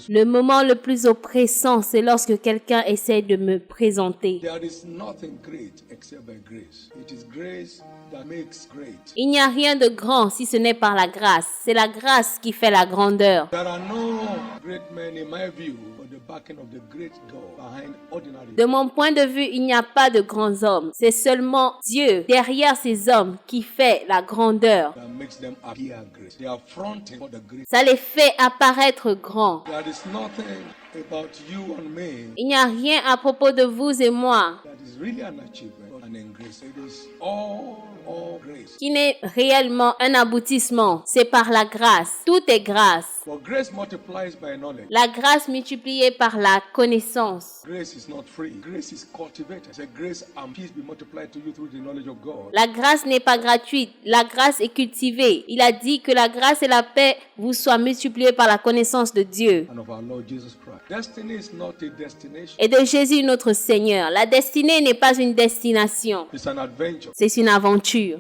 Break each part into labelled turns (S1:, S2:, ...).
S1: Le moment le plus oppressant, c'est lorsque quelqu'un essaie de me présenter. Il n'y a rien de grand si ce n'est par la grâce. C'est la grâce qui fait la grandeur. De mon point de vue, il n'y a pas de grands hommes. C'est seulement Dieu derrière ces hommes qui fait la grandeur. Ça les fait apparaître grands. Il n'y a rien à propos de vous et moi qui n'est réellement un aboutissement. C'est par la grâce. Tout est grâce. La grâce multipliée par la connaissance. La grâce n'est pas gratuite. La grâce est cultivée. Il a dit que la grâce et la paix vous soient multipliées par la connaissance de Dieu et de Jésus notre Seigneur. La destinée n'est pas une destination. C'est une aventure.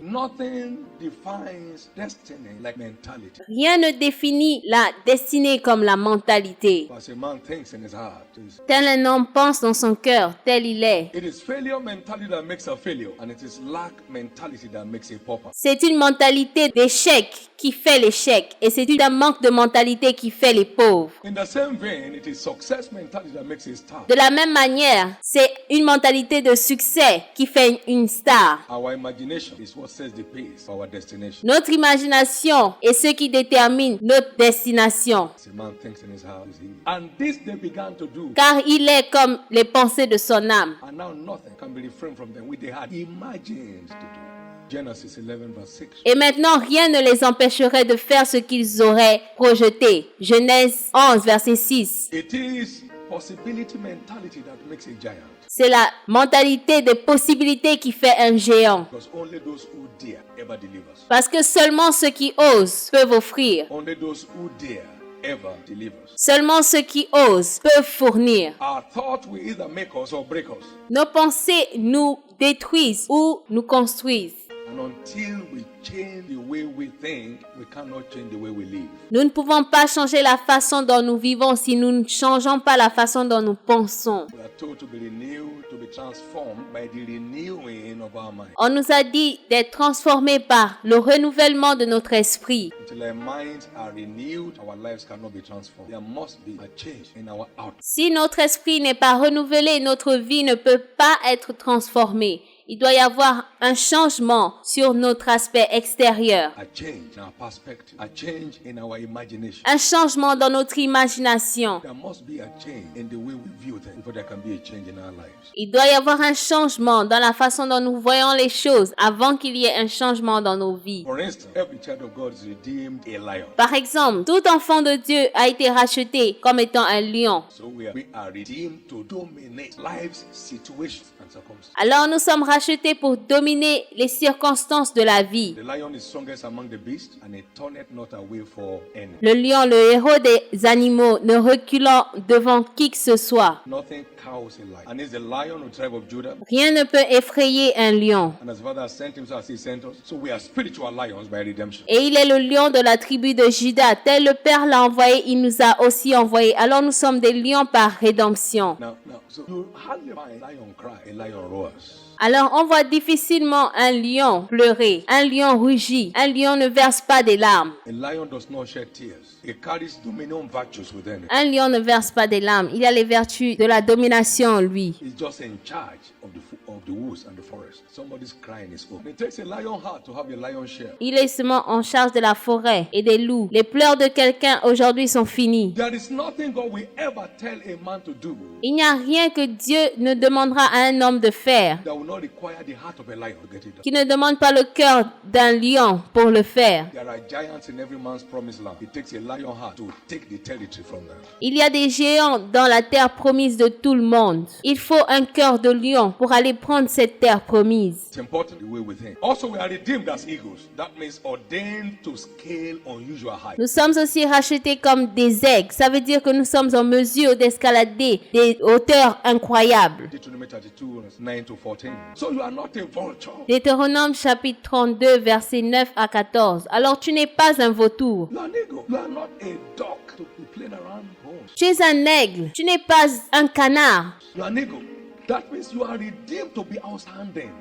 S1: Rien ne définit la destinée comme la mentalité. Tel un homme pense dans son cœur, tel il est. C'est une mentalité d'échec qui fait l'échec et c'est un manque de mentalité qui fait les pauvres. De la même manière, c'est une mentalité de succès qui fait une star. Notre imagination est ce qui détermine notre destination. Car il est comme les pensées de son âme. Et maintenant, rien ne les empêcherait de faire ce qu'ils auraient projeté. Genèse 11, verset 6. C'est la mentalité de possibilité qui fait un géant. Parce que seulement ceux qui osent peuvent offrir. Seulement ceux qui osent peuvent fournir. Nos pensées nous détruisent ou nous construisent. Nous ne pouvons pas changer la façon dont nous vivons si nous ne changeons pas la façon dont nous pensons. On nous a dit d'être transformés par le renouvellement de notre esprit. Si notre esprit n'est pas renouvelé, notre vie ne peut pas être transformée. Il doit y avoir un changement sur notre aspect extérieur. Un changement dans notre imagination. Il doit y avoir un changement dans la façon dont nous voyons les choses avant qu'il y ait un changement dans nos vies. Par exemple, tout enfant de Dieu a été racheté comme étant un lion. Alors nous sommes rachetés pour dominer les circonstances de la vie. Le lion, le héros des animaux, ne reculant devant qui que ce soit. Rien ne peut effrayer un lion. Et il est le lion de la tribu de Juda. Tel le Père l'a envoyé, il nous a aussi envoyé. Alors nous sommes des lions par rédemption. Alors on voit difficilement un lion pleurer, un lion rugit, un lion ne verse pas des larmes. Un lion ne verse pas des larmes, il a les vertus de la domination en lui. Il est seulement en charge de la forêt et des loups. Les pleurs de quelqu'un aujourd'hui sont finis. Il n'y a rien que Dieu ne demandera à un homme de faire, qui ne demande pas le cœur d'un lion pour le faire. Il y a des géants dans la terre promise de tout le monde. Il faut un cœur de lion pour aller prendre cette terre promise. Nous sommes aussi rachetés comme des aigles. Ça veut dire que nous sommes en mesure d'escalader des hauteurs incroyables. Deutéronome chapitre 32, versets 9 à 14. Alors tu n'es pas un vautour.
S2: one bone.
S1: Tu es un aigle, tu n'es pas un canard.
S2: You are an eagle. That means you are redeemed to be outstanding.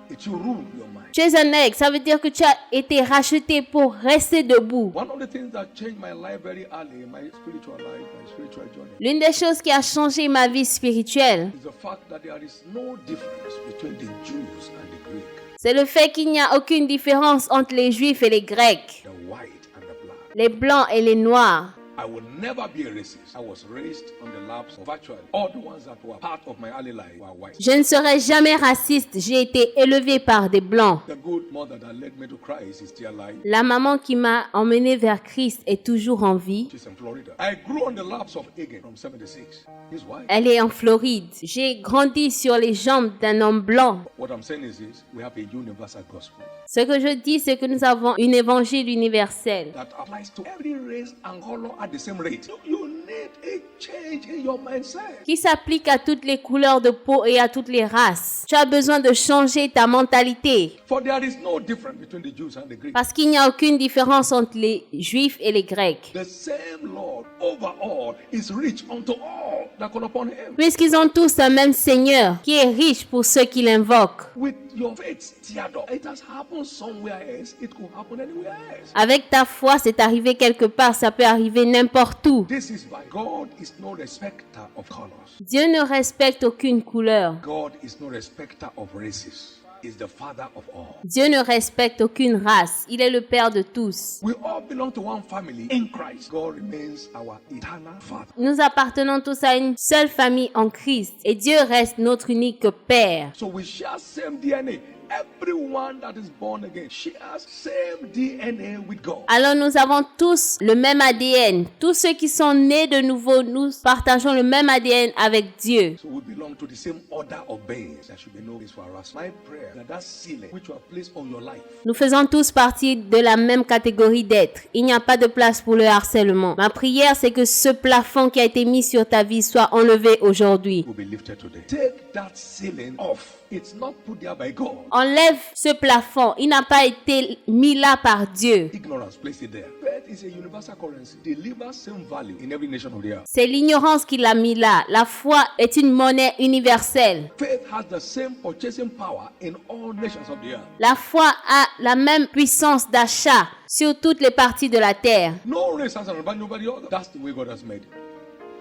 S2: It will rule your mind.
S1: Tu es un aigle, ça veut dire que tu as été racheté pour rester debout.
S2: One of the things that changed my life very early in my spiritual life, my spiritual journey,
S1: L'une des choses qui a changé ma vie spirituelle,
S2: is the fact that there is no difference between the Jews and the Greek,
S1: c'est le fait qu'il n'y a aucune différence entre les Juifs et les Grecs,
S2: the white and the black.
S1: les Blancs et les Noirs.
S2: I will never be a racist. I was raised on the laps of virtually all the ones that were part of my early life were white.
S1: Je ne serai jamais raciste, j'ai été élevé par des Blancs.
S2: The good mother that led me to Christ is still alive.
S1: La maman qui m'a emmené vers Christ est toujours en vie.
S2: She's in Florida. I grew on the laps of Egan from 76. He's white.
S1: Elle est en Floride. J'ai grandi sur les jambes d'un homme blanc.
S2: What I'm saying is this, we have a universal gospel
S1: Ce que je dis, c'est que nous avons une évangile universelle
S2: that applies to every race and color at the same rate. You need a change in your mindset.
S1: qui s'applique à toutes les couleurs de peau et à toutes les races. Tu as besoin de changer ta mentalité
S2: For there is no difference between the Jews and the Greeks.
S1: parce qu'il n'y a aucune différence entre les Juifs et les Grecs.
S2: The same Lord over all is rich unto all that call upon him.
S1: Puisqu'ils ont tous un même Seigneur qui est riche pour ceux qui l'invoquent.
S2: With your faith stirred up, it has happened somewhere else. It could happen anywhere else.
S1: Avec ta foi, c'est arrivé quelque part, ça peut arriver n'importe où.
S2: This is why God is no respecter of colors.
S1: Dieu ne respecte aucune couleur.
S2: God is no respecter of races. Is the father of all.
S1: Dieu ne respecte aucune race. Il est le Père de tous.
S2: We all belong to one family in Christ. God remains our eternal Father.
S1: Nous appartenons tous à une seule famille en Christ et Dieu reste notre unique Père.
S2: So we share same DNA. Everyone that is born again shares same DNA with God.
S1: Alors nous avons tous le même ADN. Tous ceux qui sont nés de nouveau, nous partageons le même ADN avec Dieu.
S2: So we belong to the same order of beings. There should be no place for us. My prayer that ceiling which you have placed on your life
S1: Nous faisons tous partie de la même catégorie d'êtres. Il n'y a pas de place pour le harcèlement. Ma prière, c'est que ce plafond qui a été mis sur ta vie soit enlevé aujourd'hui.
S2: will be lifted today. Take that ceiling off. It's not put there by God.
S1: Enlève ce plafond. Il n'a pas été mis là par Dieu.
S2: Ignorance, place it there. Faith is a universal currency. Delivers same value in every nation of the earth.
S1: C'est l'ignorance qui l'a mis là. La foi est une monnaie universelle.
S2: Faith has the same purchasing power in all nations of the earth.
S1: La foi a la même puissance d'achat sur toutes les parties de la terre.
S2: No race has an advantage over the other. That's the way God has made it.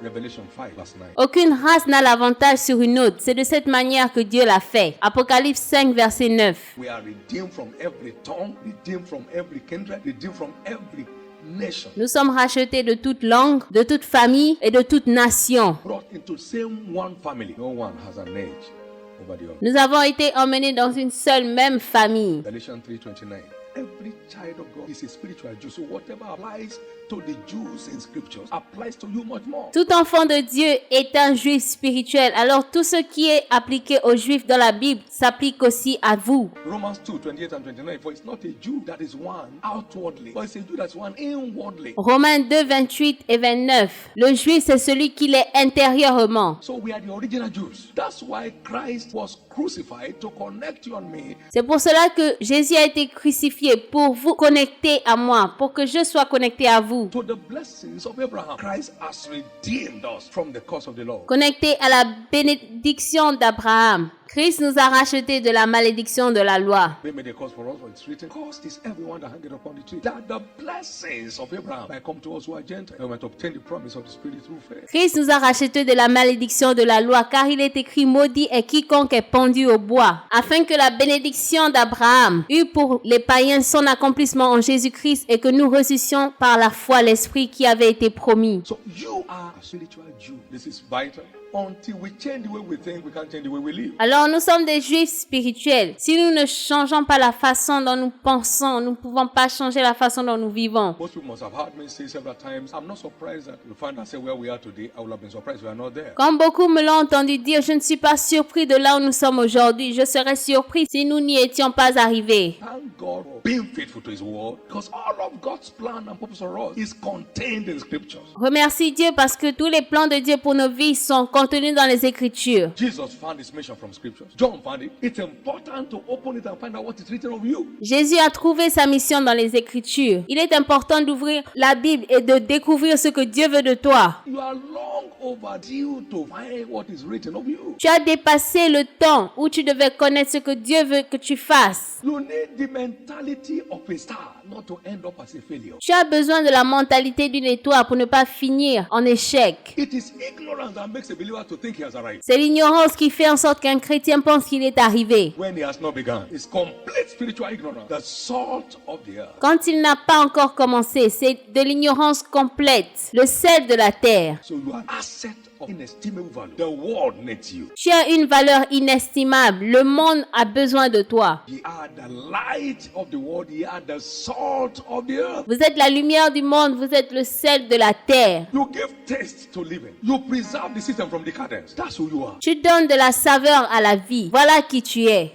S2: Revelation 5 verse 9.
S1: Aucune race n'a l'avantage sur une autre. C'est de cette manière que Dieu l'a fait. Apocalypse 5, verset 9.
S2: We are redeemed from every tongue, redeemed from every kindred, redeemed from every nation.
S1: Nous sommes rachetés de toute langue, de toute famille et de toute nation.
S2: Brought into same one family. No one has an edge over the other.
S1: Nous avons été emmenés dans une seule même famille.
S2: Galatians 3:29. Every child of God is a spiritual Jew. So whatever applies to the Jews in scriptures applies to you much more.
S1: Tout enfant de Dieu est un juif spirituel. Alors tout ce qui est appliqué aux juifs dans la Bible s'applique aussi à vous.
S2: Romans 2:28 and 29. For it's not a Jew that is one outwardly, but it's a Jew that's one inwardly.
S1: Romains 2, 28 et 29. Le juif, c'est celui qui l'est intérieurement.
S2: So we are the original Jews. That's why Christ was crucified to connect you and me.
S1: C'est pour cela que Jésus a été crucifié, pour vous connecter à moi, pour que je sois connecté à vous.
S2: To the blessings of Abraham. Christ has redeemed us from the curse of the law.
S1: Connecté à la bénédiction d'Abraham. Christ nous a rachetés de la malédiction de la loi.
S2: They made a curse for us, for it's written, cursed is everyone that hangeth upon the tree. That the blessings of Abraham might come to us who are Gentiles, and might obtain the promise of the Spirit through faith.
S1: Christ nous a rachetés de la malédiction de la loi, car il est écrit, maudit est quiconque est pendu au bois, afin que la bénédiction d'Abraham eût pour les païens son accomplissement en Jésus-Christ et que nous ressuscions par la foi l'Esprit qui avait été promis.
S2: So you are a spiritual Jew. This is vital. Until we change the way we think, we can't change the way we live.
S1: Alors nous sommes des juifs spirituels. Si nous ne changeons pas la façon dont nous pensons, nous ne pouvons pas changer la façon dont nous vivons.
S2: Most people must have heard me say several times, I'm not surprised that you find ourselves where we are today. I would have been surprised we are not there.
S1: Comme beaucoup me l'ont entendu dire, je ne suis pas surpris de là où nous sommes aujourd'hui. Je serais surpris si nous n'y étions pas arrivés.
S2: Thank God for being faithful to His word, because all of God's plan and purpose for us is contained in the scriptures.
S1: Remercie Dieu parce que tous les plans de Dieu pour nos vies sont contenus dans les Écritures.
S2: Jesus found His mission from scripture. scriptures. John found it. It's important to open it and find out what is written of you.
S1: Jésus a trouvé sa mission dans les Écritures. Il est important d'ouvrir la Bible et de découvrir ce que Dieu veut de toi.
S2: You are long overdue to find what is written of you.
S1: Tu as dépassé le temps où tu devais connaître ce que Dieu veut que tu fasses.
S2: You need the mentality of a star, not to end up as a failure.
S1: Tu as besoin de la mentalité d'une étoile pour ne pas finir en échec.
S2: It is ignorance that makes a believer to think he has arrived
S1: C'est l'ignorance qui fait en sorte qu'un chrétien pense qu'il est arrivé.
S2: when he has not begun. It's complete spiritual ignorance. The salt of the earth.
S1: Quand il n'a pas encore commencé, c'est de l'ignorance complète, le sel de la terre.
S2: So you are an asset of inestimable value. The world needs you.
S1: Tu as une valeur inestimable. Le monde a besoin de toi.
S2: Ye are the light of the world. Ye are the salt of the earth.
S1: Vous êtes la lumière du monde, vous êtes le sel de la terre.
S2: You give taste to living. You preserve the system from decadence. That's who you are.
S1: Tu donnes de la saveur à la vie. Voilà qui tu es.